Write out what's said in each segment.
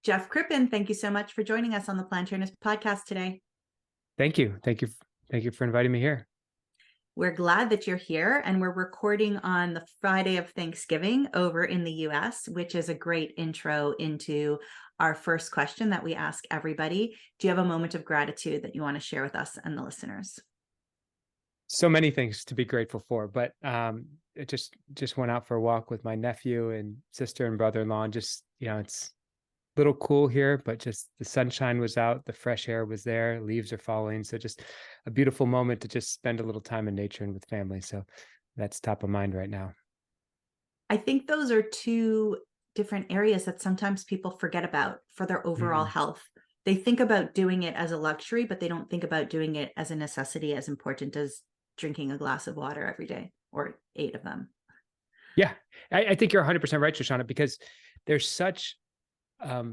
Jeff Crippen, thank you so much for joining us on the Planterness podcast today. Thank you. Thank you for inviting me here. We're glad that you're here, and we're recording on the Friday of Thanksgiving over in the US, which is a great intro into our first question that we ask everybody. Do you have a moment of gratitude that you want to share with us and the listeners? So many things to be grateful for, but it just went out for a walk with my nephew and sister and brother-in-law, and just, it's a little cool here, but just the sunshine was out, the fresh air was there, leaves are falling. So just a beautiful moment to just spend a little time in nature and with family. So that's top of mind right now. I think those are two different areas that sometimes people forget about for their overall health. They think about doing it as a luxury, but they don't think about doing it as a necessity as important as drinking a glass of water every day, or 8 of them. Yeah, I think you're 100% right, Shoshana, because there's such a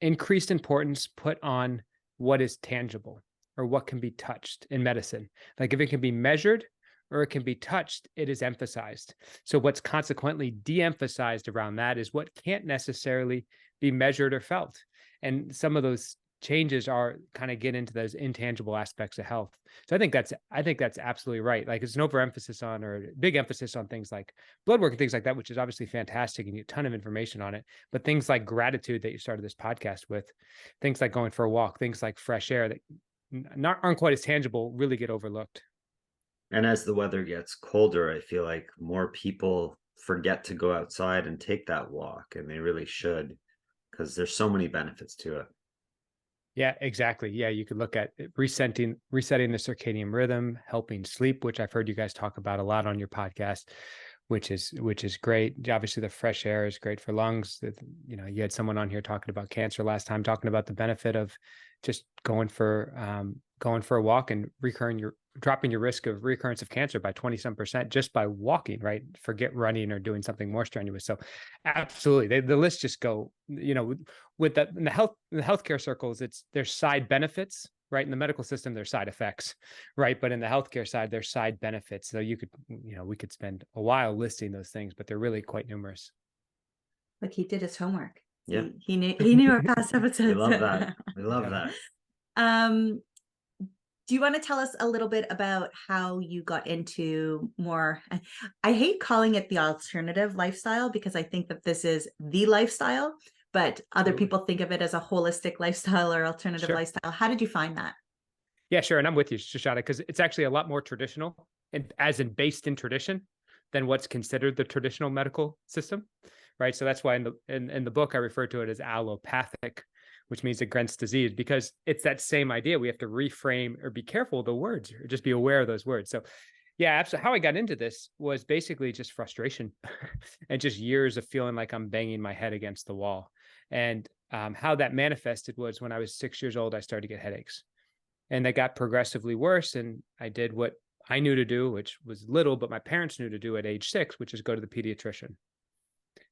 increased importance put on what is tangible or what can be touched in medicine. Like if it can be measured or it can be touched, it is emphasized. So what's consequently de-emphasized around that is what can't necessarily be measured or felt. And some of those changes are kind of get into those intangible aspects of health. So I think that's absolutely right. Like it's an overemphasis on, or a big emphasis on things like blood work and things like that, which is obviously fantastic and you get a ton of information on it. But things like gratitude that you started this podcast with, things like going for a walk, things like fresh air that aren't quite as tangible really get overlooked. And as the weather gets colder, I feel like more people forget to go outside and take that walk, and they really should, because there's so many benefits to it. Yeah, exactly. Yeah, you could look at resetting the circadian rhythm, helping sleep, which I've heard you guys talk about a lot on your podcast, which is great. Obviously, the fresh air is great for lungs. You had someone on here talking about cancer last time, talking about the benefit of just going for a walk and dropping your risk of recurrence of cancer by 20% just by walking, right? Forget running or doing something more strenuous. So absolutely. The list just go, with that in the healthcare circles, there's side benefits, right? In the medical system, there's side effects, right? But in the healthcare side, there's side benefits. So we could spend a while listing those things, but they're really quite numerous. Like he did his homework. Yeah. He knew our past episodes. We love that. We love that. Do you want to tell us a little bit about how you got into more, I hate calling it the alternative lifestyle because I think that this is the lifestyle, but other people think of it as a holistic lifestyle or alternative lifestyle. How did you find that? Yeah, sure. And I'm with you, Shoshana, because it's actually a lot more traditional and based in tradition than what's considered the traditional medical system, right? So that's why in the book, I refer to it as allopathic, which means against disease, because it's that same idea. We have to reframe or be careful of the words, or just be aware of those words. So yeah, absolutely. How I got into this was basically just frustration and just years of feeling like I'm banging my head against the wall. And how that manifested was when I was 6 years old, I started to get headaches, and they got progressively worse. And I did what I knew to do, which was little, but my parents knew to do at age 6, which is go to the pediatrician.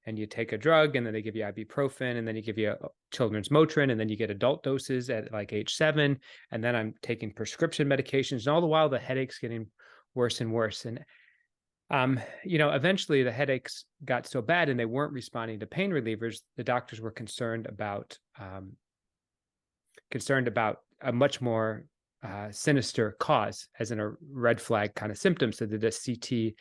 And you take a drug, and then they give you ibuprofen, and then you give you a children's Motrin, and then you get adult doses at like age 7. And then I'm taking prescription medications, and all the while the headaches getting worse and worse. And, eventually the headaches got so bad and they weren't responding to pain relievers. The doctors were concerned about a much more sinister cause, as in a red flag kind of symptom. So they did a CT.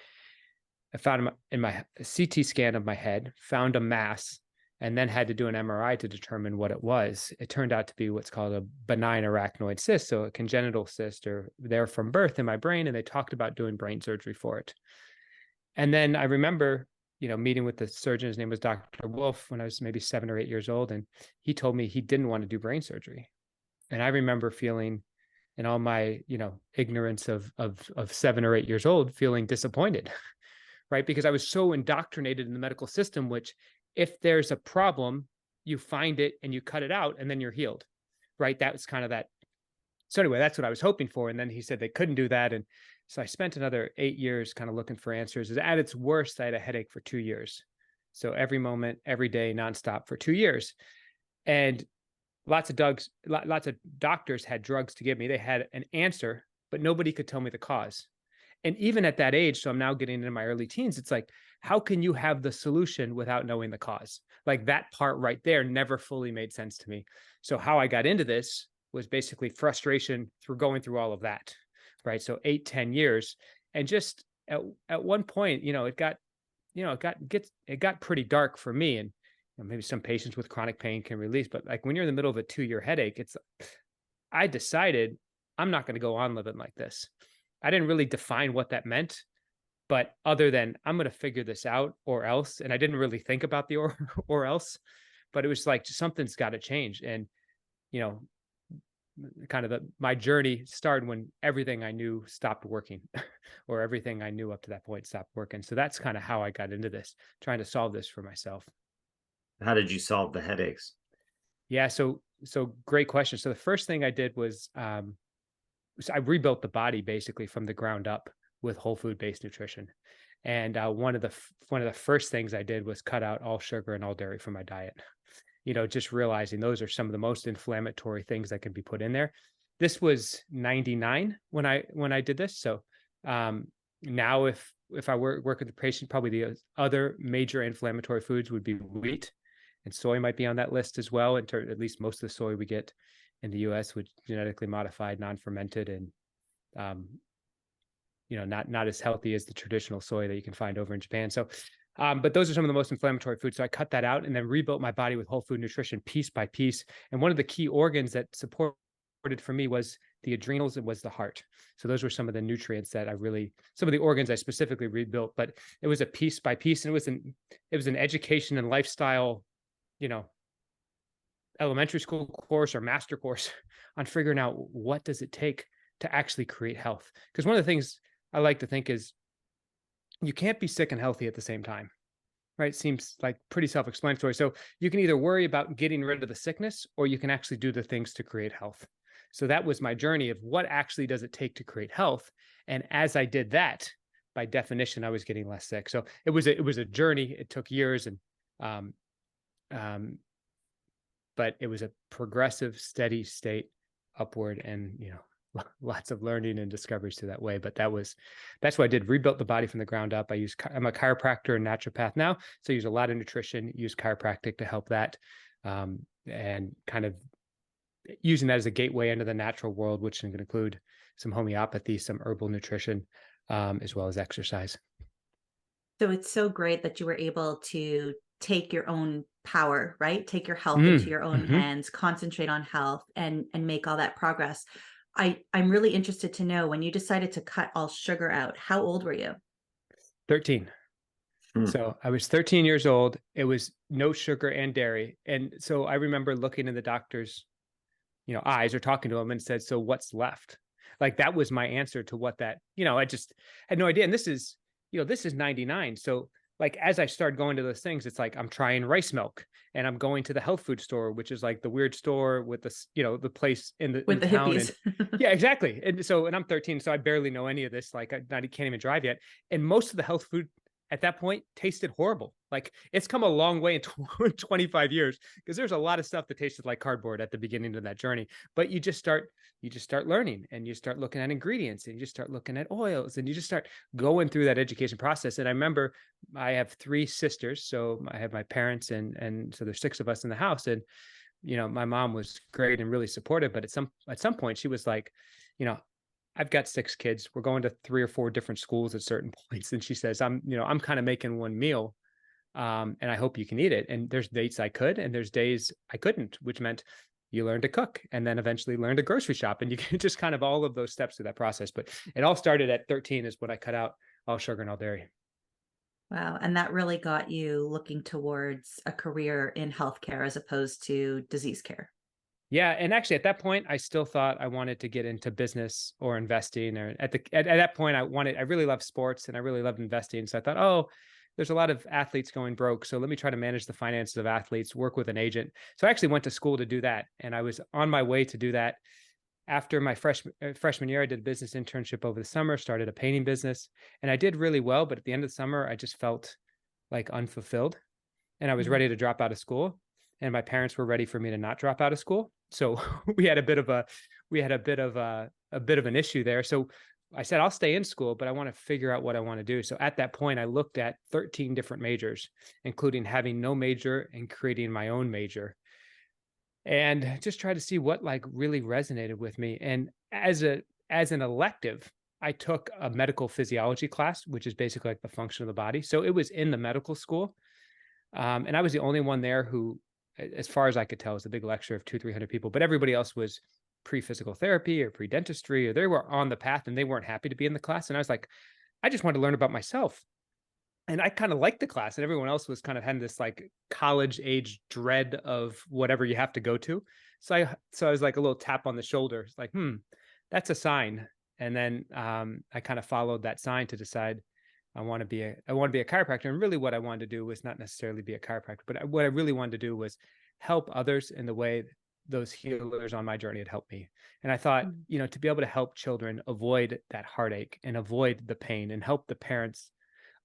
I found in my CT scan of my head, found a mass, and then had to do an MRI to determine what it was. It turned out to be what's called a benign arachnoid cyst, so a congenital cyst, or there from birth in my brain, and they talked about doing brain surgery for it. And then I remember, meeting with the surgeon. His name was Dr. Wolf, when I was maybe 7 or 8 years old, and he told me he didn't want to do brain surgery. And I remember feeling, in all my, ignorance of 7 or 8 years old, feeling disappointed. Right? Because I was so indoctrinated in the medical system, which if there's a problem, you find it and you cut it out and then you're healed. Right? That was kind of that. So anyway, that's what I was hoping for. And then he said they couldn't do that. And so I spent another 8 years kind of looking for answers. At its worst, I had a headache for 2 years. So every moment, every day, nonstop for 2 years. And lots of doctors had drugs to give me. They had an answer, but nobody could tell me the cause. And even at that age, so I'm now getting into my early teens, it's like how can you have the solution without knowing the cause? Like that part right there never fully made sense to me. So how I got into this was basically frustration through going through all of that, right? So 8-10 years. And just at one point, it got pretty dark for me. And maybe some patients with chronic pain can release, but like when you're in the middle of a 2-year headache, I decided I'm not going to go on living like this. I didn't really define what that meant, but other than I'm going to figure this out or else. And I didn't really think about the or else, but it was like something's got to change. And, you know, kind of my journey started when everything I knew stopped working or everything I knew up to that point stopped working. So that's kind of how I got into this, trying to solve this for myself. How did you solve the headaches? Yeah. So great question. So the first thing I did was, so I rebuilt the body basically from the ground up with whole food based nutrition. And one of the first things I did was cut out all sugar and all dairy from my diet. Just realizing those are some of the most inflammatory things that can be put in there. This was 99 when I did this. So now if I work with the patient, probably the other major inflammatory foods would be wheat, and soy might be on that list as well. At least most of the soy we get in the U.S. was genetically modified, non-fermented, and not as healthy as the traditional soy that you can find over in Japan. So, but those are some of the most inflammatory foods. So I cut that out and then rebuilt my body with whole food nutrition piece by piece. And one of the key organs that supported for me was the adrenals and was the heart. So those were some of the nutrients that some of the organs I specifically rebuilt, but it was a piece by piece, and it was an education and lifestyle, elementary school course or master course on figuring out what does it take to actually create health. Because one of the things I like to think is you can't be sick and healthy at the same time, right? Seems like pretty self-explanatory. So you can either worry about getting rid of the sickness, or you can actually do the things to create health. So that was my journey of what actually does it take to create health. And as I did that, by definition, I was getting less sick. So it was a journey. It took years, and but it was a progressive, steady state upward, and lots of learning and discoveries to that way. But that's what I did. Rebuilt the body from the ground up. I'm a chiropractor and naturopath now, so I use a lot of nutrition, use chiropractic to help that, and kind of using that as a gateway into the natural world, which can include some homeopathy, some herbal nutrition, as well as exercise. So it's so great that you were able to take your own power, right? Take your health into your own hands, concentrate on health, and make all that progress. I'm really interested to know, when you decided to cut all sugar out, how old were you? 13. So I was 13 years old. It was no sugar and dairy. And so I remember looking in the doctor's, eyes, or talking to him, and said, "So what's left?" Like that was my answer to what that, I just had no idea. And this is 99. So like, as I started going to those things, it's like, I'm trying rice milk, and I'm going to the health food store, which is like the weird store with the place in With the town. hippies. And, yeah, exactly. And I'm 13, so I barely know any of this. Like I can't even drive yet. And most of the health food at that point tasted horrible. Like it's come a long way in 25 years, because there's a lot of stuff that tasted like cardboard at the beginning of that journey. But you just start learning, and you start looking at ingredients, and you just start looking at oils, and you just start going through that education process. And I remember I have 3 sisters. So I have my parents, and so there's 6 of us in the house. And, my mom was great and really supportive. But at some point she was like, I've got 6 kids. We're going to 3 or 4 different schools at certain points. And she says, I'm kind of making one meal. And I hope you can eat it. And there's days I could, and there's days I couldn't, which meant you learn to cook, and then eventually learn to grocery shop. And you can just kind of all of those steps through that process. But it all started at 13 is when I cut out all sugar and all dairy. Wow. And that really got you looking towards a career in healthcare as opposed to disease care. Yeah. And actually at that point, I still thought I wanted to get into business or investing, or at that point, I really loved sports, and I really loved investing. So I thought, oh, there's a lot of athletes going broke, so let me try to manage the finances of athletes, work with an agent. So I actually went to school to do that. And I was on my way to do that. After my freshman year, I did a business internship over the summer, started a painting business, and I did really well. But at the end of the summer, I just felt like unfulfilled, and I was ready to drop out of school. And my parents were ready for me to not drop out of school. So we had a bit of an issue there. So I said, I'll stay in school, but I want to figure out what I want to do. So at that point, I looked at 13 different majors, including having no major and creating my own major, and just try to see what like really resonated with me. And as an elective, I took a medical physiology class, which is basically like the function of the body. So it was in the medical school. And I was the only one there who, as far as I could tell, was a big lecture of 200-300 people, but everybody else was pre-physical therapy or pre-dentistry, or they were on the path and they weren't happy to be in the class. And I was like, I just wanted to learn about myself. And I kind of liked the class, and everyone else was kind of having this like college age dread of whatever you have to go to. So I was like a little tap on the shoulder. It's like, that's a sign. And then I kind of followed that sign to decide I want to be a chiropractor. And really what I wanted to do was not necessarily be a chiropractor, but what I really wanted to do was help others in the way those healers on my journey had helped me. And I thought, to be able to help children avoid that heartache and avoid the pain, and help the parents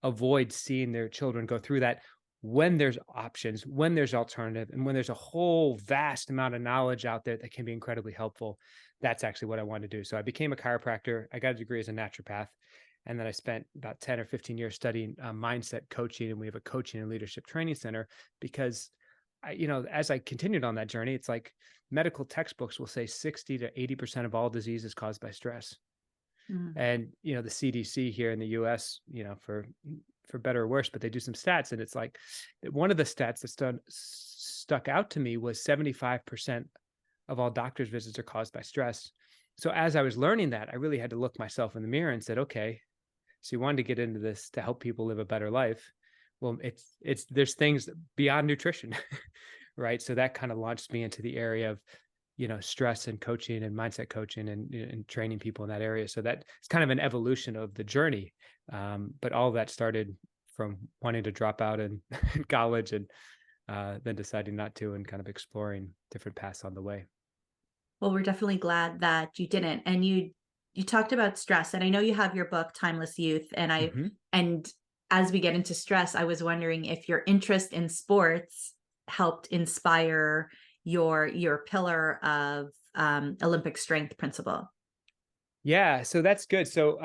avoid seeing their children go through that, when there's options, when there's alternative, and when there's a whole vast amount of knowledge out there that can be incredibly helpful. That's actually what I wanted to do. So I became a chiropractor. I got a degree as a naturopath. And then I spent about 10 or 15 years studying mindset coaching. And we have a coaching and leadership training center because as I continued on that journey, it's like medical textbooks will say 60 to 80% of all disease is caused by stress. And, the CDC here in the US, for better or worse, but they do some stats. And it's like one of the stats that stuck out to me was 75% of all doctor's visits are caused by stress. So as I was learning that, I really had to look myself in the mirror and said, okay, so you wanted to get into this to help people live a better life. Well, there's things beyond nutrition, right? So that kind of launched me into the area of stress and coaching and mindset coaching and training people in that area. So that it's kind of an evolution of the journey. But all of that started from wanting to drop out in college and then deciding not to, and kind of exploring different paths on the way. Well, we're definitely glad that you didn't. And you talked about stress, and I know you have your book, Timeless Youth. And and as we get into stress, I was wondering if your interest in sports helped inspire your pillar of Olympic strength principle. Yeah, so that's good. So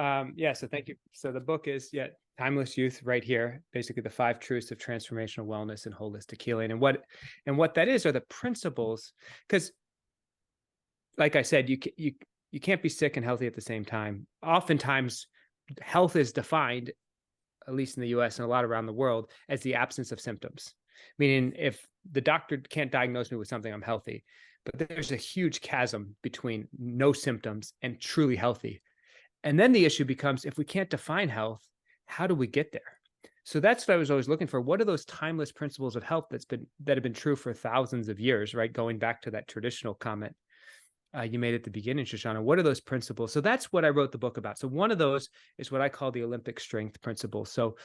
so thank you. So the book is Timeless Youth, right here, basically the 5 truths of transformational wellness and holistic healing. And what that is are the principles, because like I said, you can't be sick and healthy at the same time. Oftentimes health is defined, at least in the US and a lot around the world, as the absence of symptoms. Meaning if the doctor can't diagnose me with something, I'm healthy. But there's a huge chasm between no symptoms and truly healthy. And then the issue becomes, if we can't define health, how do we get there? So that's what I was always looking for. What are those timeless principles of health that have been true for thousands of years, right? Going back to that traditional comment you made at the beginning, Shoshana. What are those principles? So that's what I wrote the book about. So one of those is what I call the Olympic strength principle. So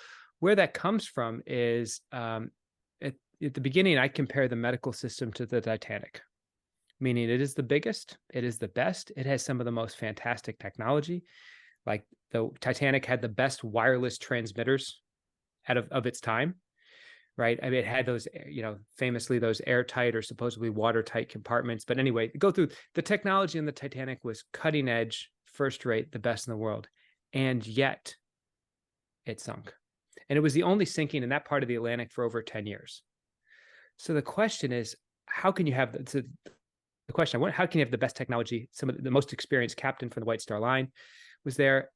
where that comes from is at the beginning, I compare the medical system to the Titanic, meaning it is the biggest, it is the best, it has some of the most fantastic technology. Like the Titanic had the best wireless transmitters of its time, right? I mean, it had those, famously those airtight or supposedly watertight compartments. But anyway, go through the technology in the Titanic was cutting edge, first rate, the best in the world. And yet it sunk. And it was the only sinking in that part of the Atlantic for over 10 years. So the question is, how can you have the question? How can you have the best technology? Some of the most experienced captain from the White Star Line was there,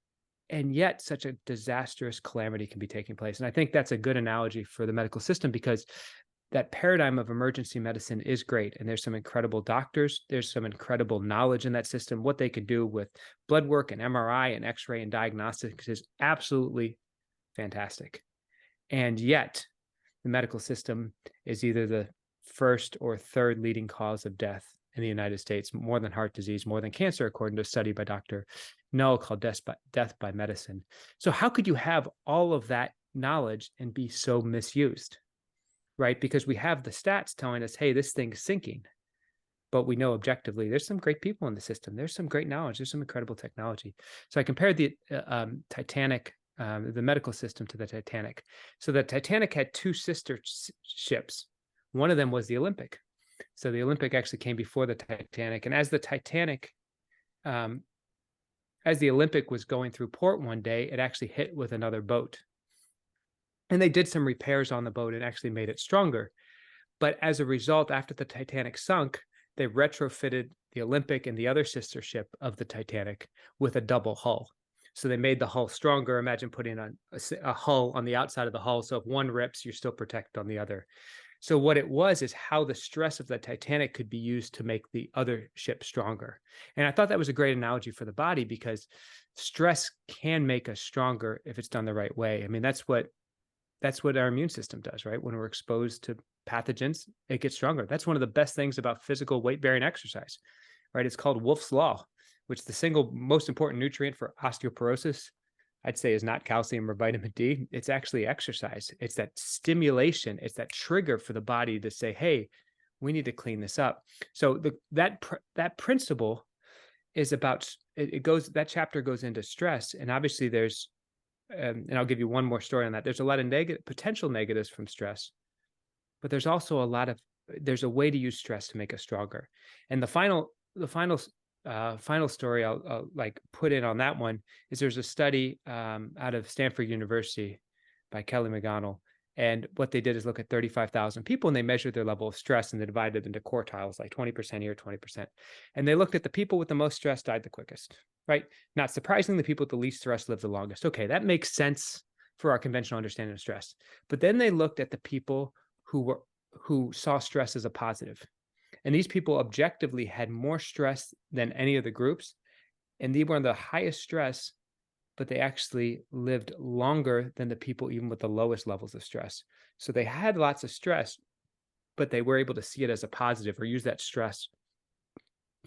and yet such a disastrous calamity can be taking place. And I think that's a good analogy for the medical system, because that paradigm of emergency medicine is great. And there's some incredible doctors. There's some incredible knowledge in that system. What they can do with blood work and MRI and X-ray and diagnostics is absolutely fantastic. And yet the medical system is either the first or third leading cause of death in the United States, more than heart disease, more than cancer, according to a study by Dr. Null called Death by Medicine. So how could you have all of that knowledge and be so misused, right? Because we have the stats telling us, hey, this thing's sinking. But we know objectively, there's some great people in the system. There's some great knowledge. There's some incredible technology. So I compared the Titanic, the medical system, to the Titanic. So the Titanic had 2 sister ships. One of them was the Olympic. So the Olympic actually came before the Titanic. And as the Titanic, as the Olympic was going through port one day, it actually hit with another boat. And they did some repairs on the boat and actually made it stronger. But as a result, after the Titanic sunk, they retrofitted the Olympic and the other sister ship of the Titanic with a double hull. So they made the hull stronger. Imagine putting a hull on the outside of the hull. So if one rips, you're still protected on the other. So what it was is how the stress of the Titanic could be used to make the other ship stronger. And I thought that was a great analogy for the body, because stress can make us stronger if it's done the right way. I mean, that's what our immune system does, right? When we're exposed to pathogens, it gets stronger. That's one of the best things about physical weight-bearing exercise, right? It's called Wolff's Law, which the single most important nutrient for osteoporosis, I'd say, is not calcium or vitamin D. It's actually exercise. It's that stimulation. It's that trigger for the body to say, hey, we need to clean this up. So that principle is about, that chapter goes into stress. And obviously there's, and I'll give you one more story on that. There's a lot of potential negatives from stress, but there's also there's a way to use stress to make us stronger. And the final story I'll like put in on that one is there's a study out of Stanford University by Kelly McGonigal. And what they did is look at 35,000 people, and they measured their level of stress, and they divided into quartiles, like 20% here, 20%. And they looked at the people with the most stress died the quickest, right? Not surprisingly, the people with the least stress lived the longest. Okay, that makes sense for our conventional understanding of stress. But then they looked at the people who saw stress as a positive. And these people objectively had more stress than any of the groups. And they were on the highest stress, but they actually lived longer than the people even with the lowest levels of stress. So they had lots of stress, but they were able to see it as a positive or use that stress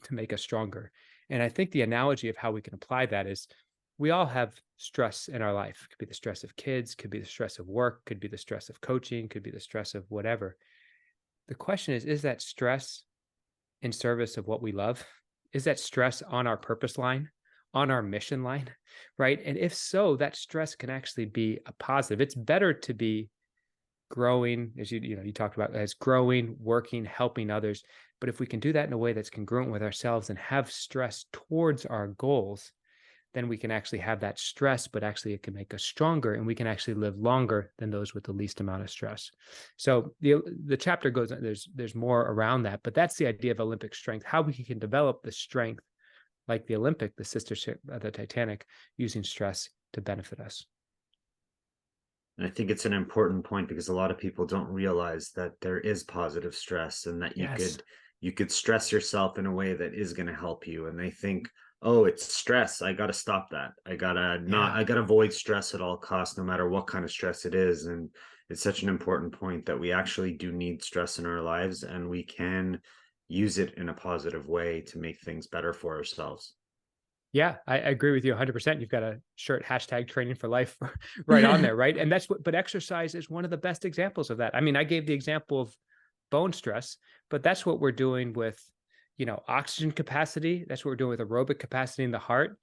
to make us stronger. And I think the analogy of how we can apply that is we all have stress in our life. It could be the stress of kids, could be the stress of work, could be the stress of coaching, could be the stress of whatever. The question is that stress in service of what we love? Is that stress on our purpose line, on our mission line, right? And if so, that stress can actually be a positive. It's better to be growing, as you talked about, as growing, working, helping others. But if we can do that in a way that's congruent with ourselves and have stress towards our goals, then we can actually have that stress, but actually it can make us stronger, and we can actually live longer than those with the least amount of stress. So the chapter goes, there's more around that, but that's the idea of Olympic strength, how we can develop the strength like the Olympic, the sister ship, the Titanic, using stress to benefit us. And I think it's an important point, because a lot of people don't realize that there is positive stress, and that you could stress yourself in a way that is going to help you. And they think, oh, it's stress, I got to stop that. I got to avoid stress at all costs, no matter what kind of stress it is. And it's such an important point that we actually do need stress in our lives, and we can use it in a positive way to make things better for ourselves. Yeah, I agree with you 100%. You've got a shirt, #training for life right on there, right? And but exercise is one of the best examples of that. I mean, I gave the example of bone stress, but that's what we're doing with, oxygen capacity. That's what we're doing with aerobic capacity in the heart.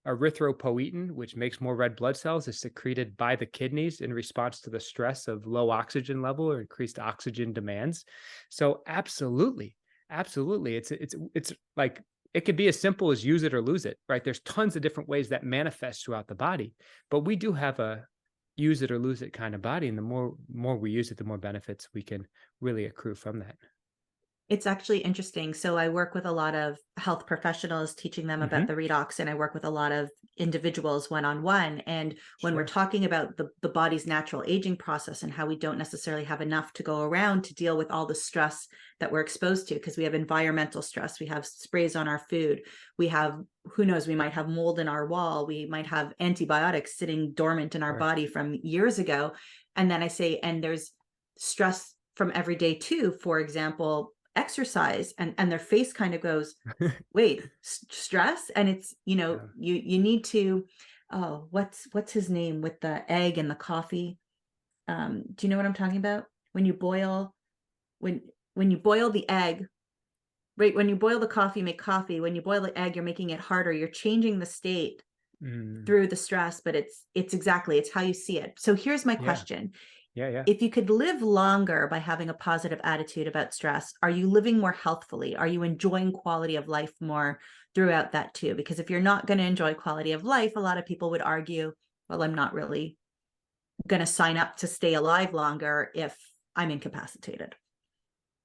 Erythropoietin, which makes more red blood cells, is secreted by the kidneys in response to the stress of low oxygen level or increased oxygen demands. So absolutely, it's like, it could be as simple as use it or lose it, right? There's tons of different ways that manifest throughout the body, but we do have a use it or lose it kind of body. And the more we use it, the more benefits we can really accrue from that. It's actually interesting. So I work with a lot of health professionals, teaching them about the redox, and I work with a lot of individuals one-on-one. And when we're talking about the body's natural aging process and how we don't necessarily have enough to go around to deal with all the stress that we're exposed to, because we have environmental stress, we have sprays on our food, we have, who knows, we might have mold in our wall, we might have antibiotics sitting dormant in our body from years ago. And then I say, and there's stress from every day too, for example, exercise, and their face kind of goes, wait, stress? And it's, you need to, oh, what's his name with the egg and the coffee? Do you know what I'm talking about? When you boil the egg, right? When you boil the coffee, make coffee. When you boil the egg, you're making it harder. You're changing the state through the stress, but it's how you see it. So here's my question. Yeah. If you could live longer by having a positive attitude about stress, are you living more healthfully? Are you enjoying quality of life more throughout that too? Because if you're not going to enjoy quality of life, a lot of people would argue, well, I'm not really going to sign up to stay alive longer if I'm incapacitated.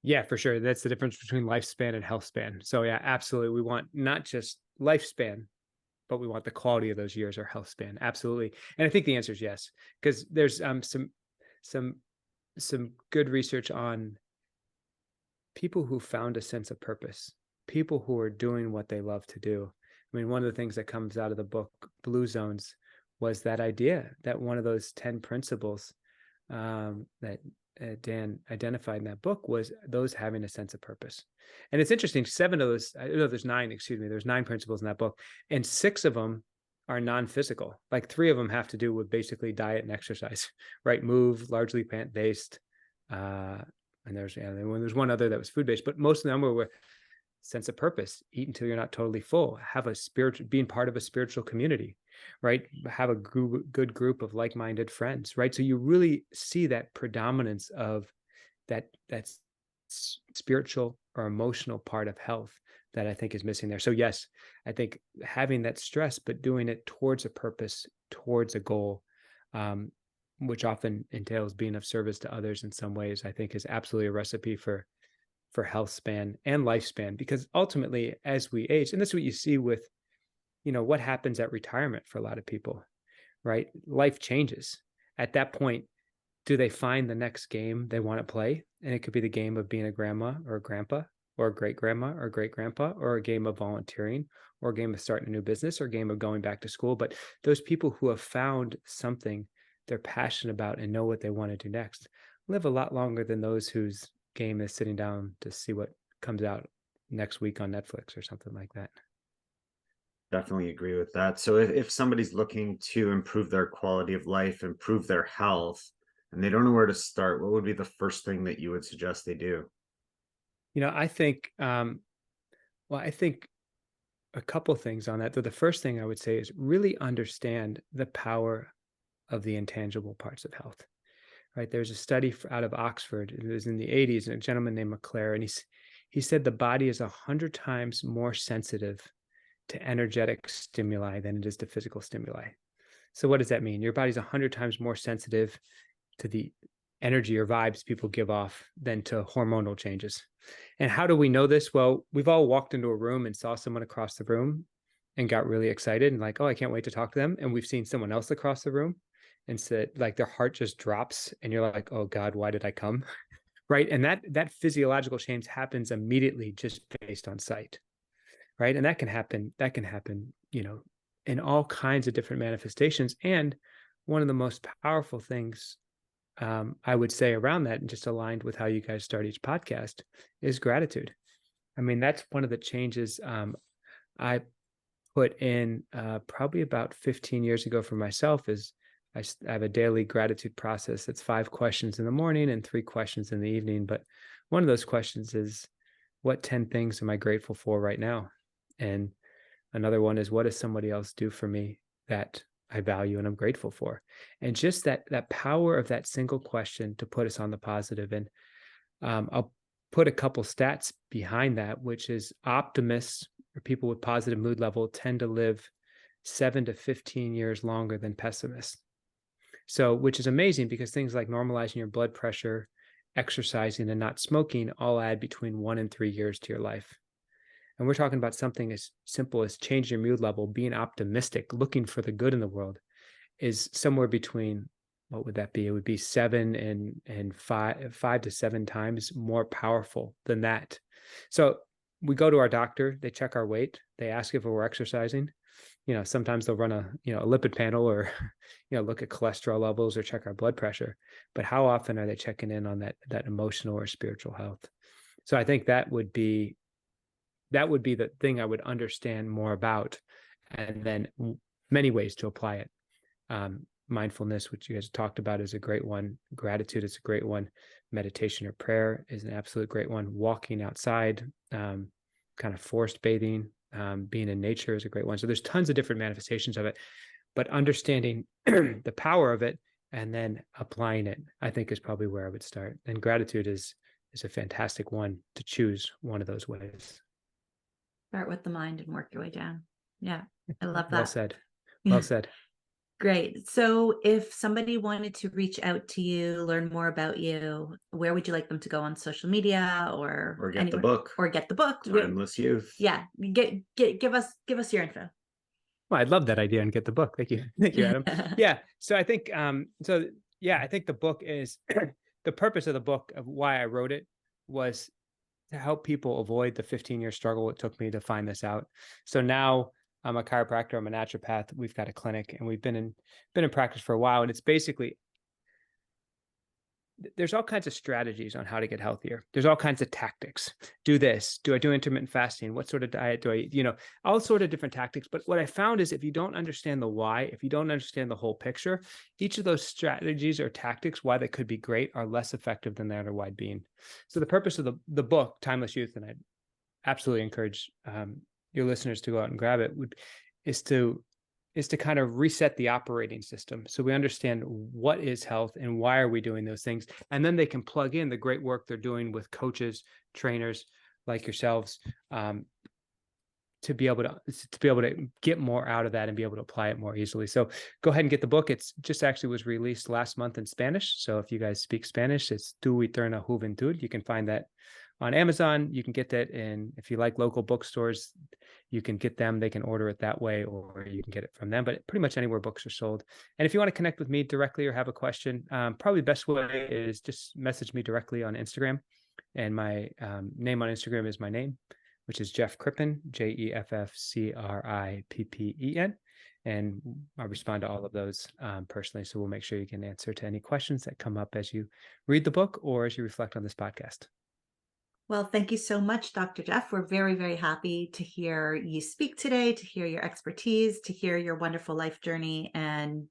Yeah, for sure. That's the difference between lifespan and health span. So yeah, absolutely. We want not just lifespan, but we want the quality of those years or health span. Absolutely. And I think the answer is yes, because there's some good research on people who found a sense of purpose, people who are doing what they love to do. I mean, one of the things that comes out of the book Blue Zones was that idea that one of those 10 principles that Dan identified in that book was those having a sense of purpose. And it's interesting, 7 of those, I know there's 9, excuse me, there's 9 principles in that book, and 6 of them are non-physical. Like 3 of them have to do with basically diet and exercise, right? Move, largely plant-based. And there's one other that was food-based, but most of them were sense of purpose, eat until you're not totally full, have a spiritual, being part of a spiritual community, right? Have a good group of like-minded friends, right? So you really see that predominance of that spiritual or emotional part of health that I think is missing there. So yes, I think having that stress, but doing it towards a purpose, towards a goal, which often entails being of service to others in some ways, I think is absolutely a recipe for health span and lifespan. Because ultimately, as we age, and this is what you see with, what happens at retirement for a lot of people, right? Life changes. At that point, do they find the next game they want to play? And it could be the game of being a grandma or a grandpa or a great grandma or great grandpa, or a game of volunteering, or a game of starting a new business, or a game of going back to school. But those people who have found something they're passionate about and know what they want to do next live a lot longer than those whose game is sitting down to see what comes out next week on Netflix or something like that. Definitely agree with that. So if somebody's looking to improve their quality of life, improve their health, and they don't know where to start, what would be the first thing that you would suggest they do? I think, I think a couple things on that. The first thing I would say is really understand the power of the intangible parts of health, right? There's a study out of Oxford. It was in the 80s, and a gentleman named McClare, and he said the body is 100 times more sensitive to energetic stimuli than it is to physical stimuli. So what does that mean? Your body's 100 times more sensitive to the energy or vibes people give off than to hormonal changes. And how do we know this? Well, we've all walked into a room and saw someone across the room and got really excited and like, oh, I can't wait to talk to them. And we've seen someone else across the room and said, like, their heart just drops and you're like, oh God, why did I come? Right. And that physiological change happens immediately just based on sight. Right. And that can happen, in all kinds of different manifestations. And one of the most powerful things I would say around that, and just aligned with how you guys start each podcast, is gratitude. I mean, that's one of the changes I put in probably about 15 years ago for myself. Is I have a daily gratitude process. That's 5 questions in the morning and 3 questions in the evening. But one of those questions is, what 10 things am I grateful for right now? And another one is, what does somebody else do for me that I value and I'm grateful for? And just that power of that single question to put us on the positive. And I'll put a couple stats behind that, which is optimists or people with positive mood level tend to live 7 to 15 years longer than pessimists. So, which is amazing because things like normalizing your blood pressure, exercising, and not smoking all add between 1 and 3 years to your life. And we're talking about something as simple as changing your mood level, being optimistic, looking for the good in the world, is somewhere between, what would that be? It would be 7 and 5 to 7 times more powerful than that. So we go to our doctor, they check our weight, they ask if we're exercising. Sometimes they'll run a lipid panel or, look at cholesterol levels or check our blood pressure. But how often are they checking in on that emotional or spiritual health? So I think that would be the thing I would understand more about, and then many ways to apply it. Mindfulness, which you guys talked about, is a great one. Gratitude is a great one. Meditation or prayer is an absolute great one. Walking outside, kind of forest bathing, being in nature is a great one. So there's tons of different manifestations of it, but understanding the power of it and then applying it, I think, is probably where I would start. And gratitude is a fantastic one to choose one of those ways. Start with the mind and work your way down. Yeah, I love Well that. said. Well said. Great. So if somebody wanted to reach out to you, learn more about you, where would you like them to go on social media or Or get the anywhere? book. Or get the book? Timeless Youth. Yeah, give us your info. Well, I'd love that idea and get the book. Thank you. Thank you, Adam. Yeah. So I think, I think the book is the purpose of the book, of why I wrote it, was to help people avoid the 15-year struggle it took me to find this out. So now I'm a chiropractor, I'm a naturopath. We've got a clinic, and we've been in practice for a while. And it's basically, there's all kinds of strategies on how to get healthier. There's all kinds of tactics. Do this. Do I do intermittent fasting? What sort of diet do I eat? All sort of different tactics. But what I found is, if you don't understand the why, if you don't understand the whole picture, each of those strategies or tactics, why they could be great, are less effective than they otherwise being. So the purpose of the book, Timeless Youth, and I absolutely encourage your listeners to go out and grab it, is to kind of reset the operating system, so we understand what is health and why are we doing those things, and then they can plug in the great work they're doing with coaches, trainers like yourselves, to be able to get more out of that and be able to apply it more easily. So go ahead and get the book. It's just actually was released last month in Spanish. So if you guys speak Spanish, it's Tu Eterna Juventud. You can find that on Amazon. You can get that in, if you like local bookstores, you can get them. They can order it that way, or you can get it from them, but pretty much anywhere books are sold. And if you want to connect with me directly or have a question, probably the best way is just message me directly on Instagram. And my name on Instagram is my name, which is Jeff Crippen, JEFFCRIPPEN. And I respond to all of those personally. So we'll make sure you can answer to any questions that come up as you read the book or as you reflect on this podcast. Well, thank you so much, Dr. Jeff. We're very, very happy to hear you speak today, to hear your expertise, to hear your wonderful life journey. And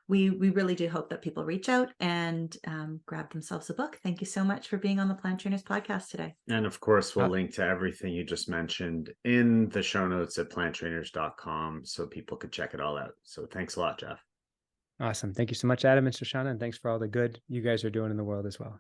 we really do hope that people reach out and grab themselves a book. Thank you so much for being on the Plant Trainers podcast today. And of course, we'll link to everything you just mentioned in the show notes at planttrainers.com, so people could check it all out. So thanks a lot, Jeff. Awesome. Thank you so much, Adam and Shoshana. And thanks for all the good you guys are doing in the world as well.